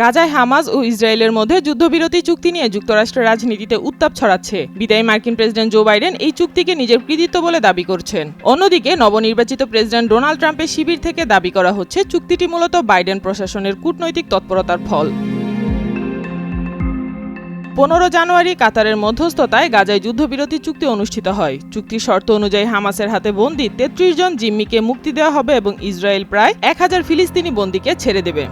গাজায় হামাস ও ইসরায়েলের মধ্যে যুদ্ধবিরতি চুক্তি নিয়ে যুক্তরাষ্ট্রের রাজনীতিতে উত্তাপ ছড়াচ্ছে। বিদায়ী মার্কিন প্রেসিডেন্ট জো বাইডেন এই চুক্তিকে নিজের কৃতিত্ব বলে দাবি করছেন। অন্যদিকে নবনির্বাচিত প্রেসিডেন্ট ডোনাল্ড ট্রাম্পের শিবির থেকে দাবি করা হচ্ছে চুক্তিটি মূলত বাইডেন প্রশাসনের কূটনৈতিক তৎপরতার ফল। 15 জানুয়ারি কাতারের মধ্যস্থতায় গাজায় যুদ্ধবিরতি চুক্তি অনুষ্ঠিত হয়। চুক্তির শর্ত অনুযায়ী হামাসের হাতে বন্দী 33 জন জিম্মিকে মুক্তি দেওয়া হবে এবং ইসরায়েল প্রায় 1000 ফিলিস্তিনি বন্দীকে ছেড়ে দেবে।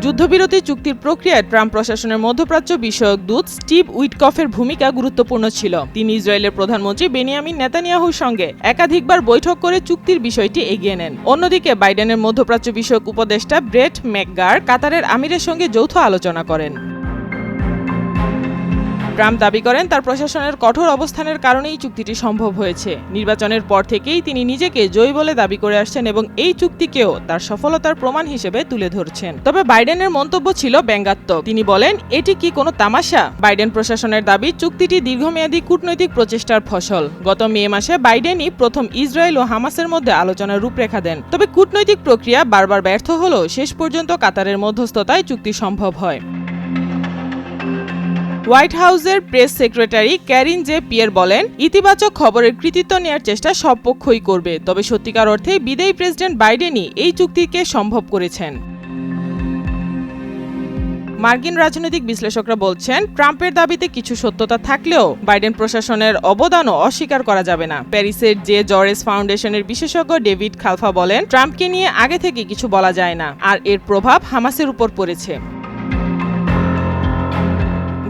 যুদ্ধবিরতি চুক্তির প্রক্রিয়ায় ট্রাম্প প্রশাসনের মধ্যপ্রাচ্য বিষয়ক দূত স্টিভ উইটকফের ভূমিকা গুরুত্বপূর্ণ ছিল। তিনি ইসরায়েলের প্রধানমন্ত্রী বেনিয়ামিন নেতানিয়াহুর সঙ্গে একাধিকবার বৈঠক করে চুক্তির বিষয়টি এগিয়ে নেন। অন্যদিকে বাইডেনের মধ্যপ্রাচ্য বিষয়ক উপদেষ্টা ব্রেট ম্যাকগার কাতারের আমিরের সঙ্গে যৌথ আলোচনা করেন। ট্রাম্প দাবি করেন তার প্রশাসনের কঠোর অবস্থানের কারণেই চুক্তিটি সম্ভব হয়েছে। নির্বাচনের পর থেকেই তিনি নিজেকে জয়ী বলে দাবি করে আসছেন এবং এই চুক্তিকেও তার সফলতার প্রমাণ হিসেবে তুলে ধরছেন। তবে বাইডেনের মন্তব্য ছিল ব্যঙ্গাত্মক। তিনি বলেন, এটি কি কোনো তামাশা? বাইডেন প্রশাসনের দাবি চুক্তিটি দীর্ঘমেয়াদী কূটনৈতিক প্রচেষ্টার ফসল। গত মে মাসে বাইডেনই প্রথম ইসরায়েল ও হামাসের মধ্যে আলোচনার রূপরেখা দেন। তবে কূটনৈতিক প্রক্রিয়া বারবার ব্যর্থ হলেও শেষ পর্যন্ত কাতারের মধ্যস্থতায় চুক্তি সম্ভব হয়। হোয়াইট হাউসের press secretary Karine J Pierre বলেন, ইতিবাচক খবরের কৃতিত্ব নেওয়ার চেষ্টা সব পক্ষই করবে, তবে সত্যিকার অর্থে বিদায়ী প্রেসিডেন্ট বাইডেনই এই চুক্তিকে সম্ভব করেছেন। মার্কিন রাজনৈতিক বিশ্লেষকরা বলছেন, ট্রাম্পের দাবিতে কিছু সত্যতা থাকলেও বাইডেন প্রশাসনের অবদানও অস্বীকার করা যাবে না। প্যারিসের জে জর্জ ফাউন্ডেশনের বিশেষজ্ঞ ডেভিড খালফা বলেন, ট্রাম্পকে নিয়ে আগে থেকে কিছু বলা যায় না, আর এর প্রভাব হামাসের উপর পড়েছে।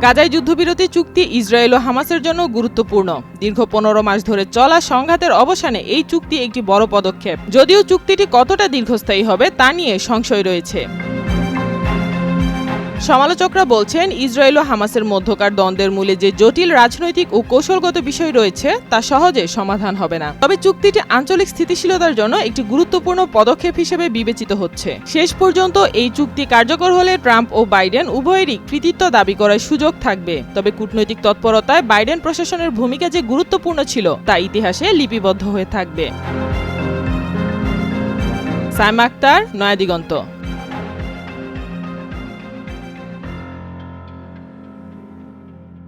গাজায় যুদ্ধবিরতি চুক্তি ইসরায়েল ও হামাসের জন্য গুরুত্বপূর্ণ। দীর্ঘ 15 মাস ধরে চলা সংঘাতের অবসানে এই চুক্তি একটি বড় পদক্ষেপ। যদিও চুক্তিটি কতটা দীর্ঘস্থায়ী হবে তা নিয়ে সংশয় রয়েছে। সমালোচকরা বলছেন, ইসরায়েল ও হামাসের মধ্যকার দ্বন্দ্বের মূলে যে জটিল রাজনৈতিক ও কৌশলগত বিষয় রয়েছে তা সহজে সমাধান হবে না। তবে চুক্তিটি আঞ্চলিক স্থিতিশীলতার জন্য একটি গুরুত্বপূর্ণ পদক্ষেপ হিসেবে বিবেচিত হচ্ছে। শেষ পর্যন্ত এই চুক্তি কার্যকর হলে ট্রাম্প ও বাইডেন উভয়েরই কৃতিত্ব দাবি করার সুযোগ থাকবে। তবে কূটনৈতিক তৎপরতায় বাইডেন প্রশাসনের ভূমিকা যে গুরুত্বপূর্ণ ছিল তা ইতিহাসে লিপিবদ্ধ হয়ে থাকবে। সাইমা আক্তার, নয়া দিগন্ত।